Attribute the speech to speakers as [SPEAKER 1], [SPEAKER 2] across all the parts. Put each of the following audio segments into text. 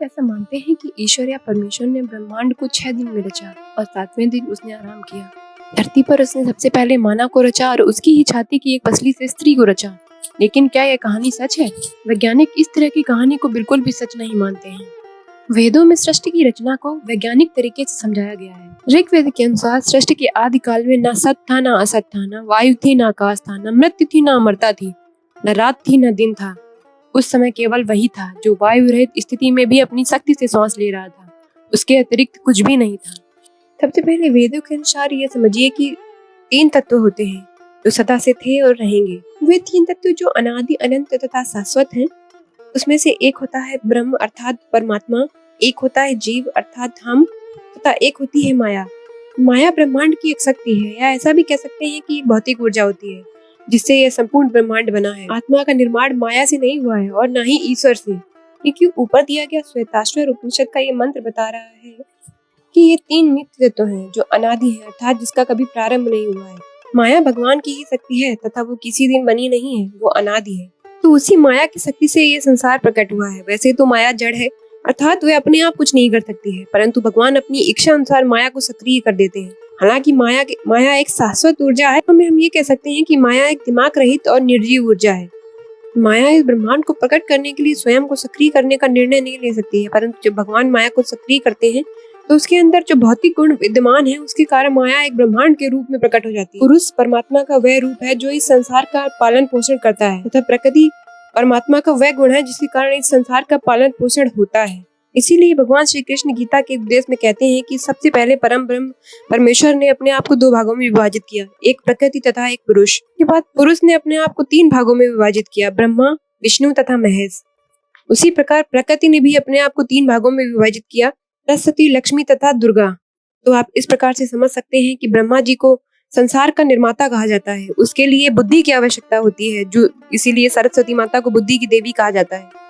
[SPEAKER 1] लोग ऐसा मानते हैं कि ईश्वर या परमेश्वर ने ब्रह्मांड को 6 दिन में रचा और 7वें दिन उसने आराम किया। धरती पर उसने सबसे पहले मानव को रचा और उसकी ही छाती की एक पसली से स्त्री को रचा। लेकिन क्या यह कहानी सच है? वैज्ञानिक इस तरह की कहानी को बिल्कुल भी सच नहीं मानते हैं। वेदों में सृष्टि की रचना को वैज्ञानिक तरीके से समझाया गया है। ऋग्वेद के अनुसार सृष्टि के आदि काल में न सत था, न असत था, न वायु थी, न आकाश था, न मृत्यु थी, न अमरता थी, न रात थी, न दिन था। उस समय केवल वही था जो वायु रहित स्थिति में भी अपनी शक्ति से सांस ले रहा था। उसके अतिरिक्त कुछ भी नहीं था। सबसे पहले वेदों के अनुसार ये समझिए कि 3 तत्व होते हैं जो सदा से थे और रहेंगे। वे 3 तत्व जो अनादि, अनंत तथा शाश्वत हैं। उसमें से एक होता है ब्रह्म अर्थात परमात्मा, एक होता है जीव अर्थात हम, तथा एक होती है माया। माया ब्रह्मांड की एक शक्ति है, या ऐसा भी कह सकते हैं कि भौतिक ऊर्जा होती है जिससे यह संपूर्ण ब्रह्मांड बना है। आत्मा का निर्माण माया से नहीं हुआ है और न ही ईश्वर से, क्योंकि ऊपर दिया गया श्वेताश्वर उपनिषद का ये मंत्र बता रहा है कि ये 3 नित्य तत्व हैं जो अनादि है अर्थात जिसका कभी प्रारंभ नहीं हुआ है। माया भगवान की ही शक्ति है तथा वो किसी दिन बनी नहीं है, वो अनादि है। तो उसी माया की शक्ति से ये संसार प्रकट हुआ है। वैसे तो माया जड़ है अर्थात वह अपने आप कुछ नहीं कर सकती है, परंतु भगवान अपनी इच्छा अनुसार माया को सक्रिय कर देते हैं। हालांकि माया एक शाश्वत ऊर्जा है, तो हम ये कह सकते हैं कि माया एक दिमाग रहित और निर्जीव ऊर्जा है। माया इस ब्रह्मांड को प्रकट करने के लिए स्वयं को सक्रिय करने का निर्णय नहीं ले सकती है, परंतु जब भगवान माया को सक्रिय करते हैं तो उसके अंदर जो भौतिक गुण विद्यमान है उसके कारण माया एक ब्रह्मांड के रूप में प्रकट हो जाती है। पुरुष परमात्मा का वह रूप है जो इस संसार का पालन पोषण करता है तथा प्रकृति परमात्मा का वह गुण है जिसके कारण इस संसार का पालन पोषण होता है। इसीलिए भगवान श्री कृष्ण गीता के उपदेश में कहते हैं कि सबसे पहले परम ब्रह्म परमेश्वर ने अपने आप को 2 भागों में विभाजित किया, एक प्रकृति तथा एक पुरुष। के बाद पुरुष ने अपने आप को 3 भागों में विभाजित किया, ब्रह्मा, विष्णु तथा महेश। उसी प्रकार प्रकृति ने भी अपने आप को 3 भागों में विभाजित किया, सरस्वती, लक्ष्मी तथा दुर्गा। तो आप इस प्रकार से समझ सकते हैं कि ब्रह्मा जी को संसार का निर्माता कहा जाता है। उसके लिए बुद्धि की आवश्यकता होती है, जो इसीलिए सरस्वती माता को बुद्धि की देवी कहा जाता है।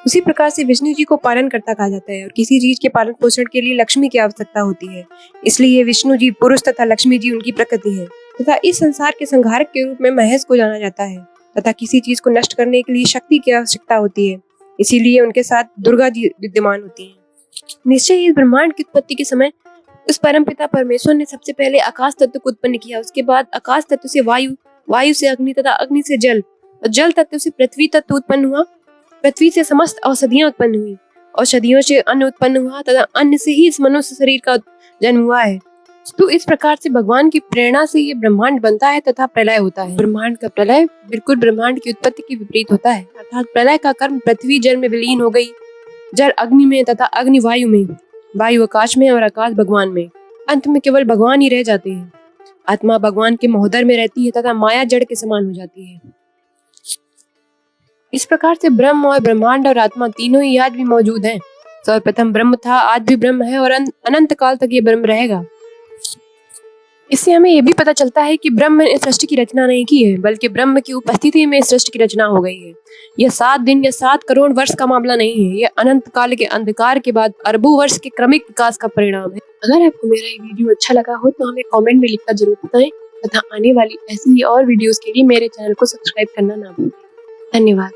[SPEAKER 1] उसी प्रकार से विष्णु जी को पालन करता कहा जाता है और किसी चीज के पालन पोषण के लिए लक्ष्मी की आवश्यकता होती है। इसलिए विष्णु जी पुरुष तथा लक्ष्मी जी उनकी प्रकृति है। तथा इस संसार के संहारक के रूप में महेश को जाना जाता है तथा किसी चीज को नष्ट करने के लिए शक्ति की आवश्यकता होती है, इसीलिए उनके साथ दुर्गा जी विद्यमान होती है। निश्चय इस ब्रह्मांड की उत्पत्ति के समय उस परमपिता परमेश्वर ने सबसे पहले आकाश तत्व को उत्पन्न किया। उसके बाद आकाश तत्व से वायु, वायु से अग्नि तथा अग्नि से जल और जल तत्व से पृथ्वी तत्व उत्पन्न हुआ। पृथ्वी से समस्त औषधियां उत्पन्न हुई, औषधियों से अन्न उत्पन्न हुआ तथा अन्न से ही इस मनुष्य शरीर का जन्म हुआ है। तो इस प्रकार से भगवान की प्रेरणा से ये ब्रह्मांड बनता है तथा प्रलय होता है। ब्रह्मांड का प्रलय बिल्कुल ब्रह्मांड की उत्पत्ति के विपरीत होता है, अर्थात प्रलय का कर्म पृथ्वी जल में विलीन हो गई, जल अग्नि में तथा अग्नि वायु में, वायु आकाश में और आकाश भगवान में। अंत में केवल भगवान ही रह जाते हैं। आत्मा भगवान के महोदर में रहती है तथा माया जड़ के समान हो जाती है। इस प्रकार से ब्रह्म और ब्रह्मांड और आत्मा तीनों ही आज भी मौजूद हैं। सर्वप्रथम ब्रह्म था, आज भी ब्रह्म है और अनंत काल तक ये ब्रह्म रहेगा। इससे हमें ये भी पता चलता है कि ब्रह्म ने सृष्टि की रचना नहीं की है, बल्कि ब्रह्म की उपस्थिति में सृष्टि की रचना हो गई है। यह 7 दिन या 7 करोड़ वर्ष का मामला नहीं है, यह अनंत काल के अंधकार के बाद अरबों वर्ष के क्रमिक विकास का परिणाम है। अगर आपको मेरा ये वीडियो अच्छा लगा हो तो हमें कमेंट में लिखकर जरूर बताएं तथा आने वाली ऐसी ही और वीडियोस के लिए मेरे चैनल को सब्सक्राइब करना ना भूलें। धन्यवाद।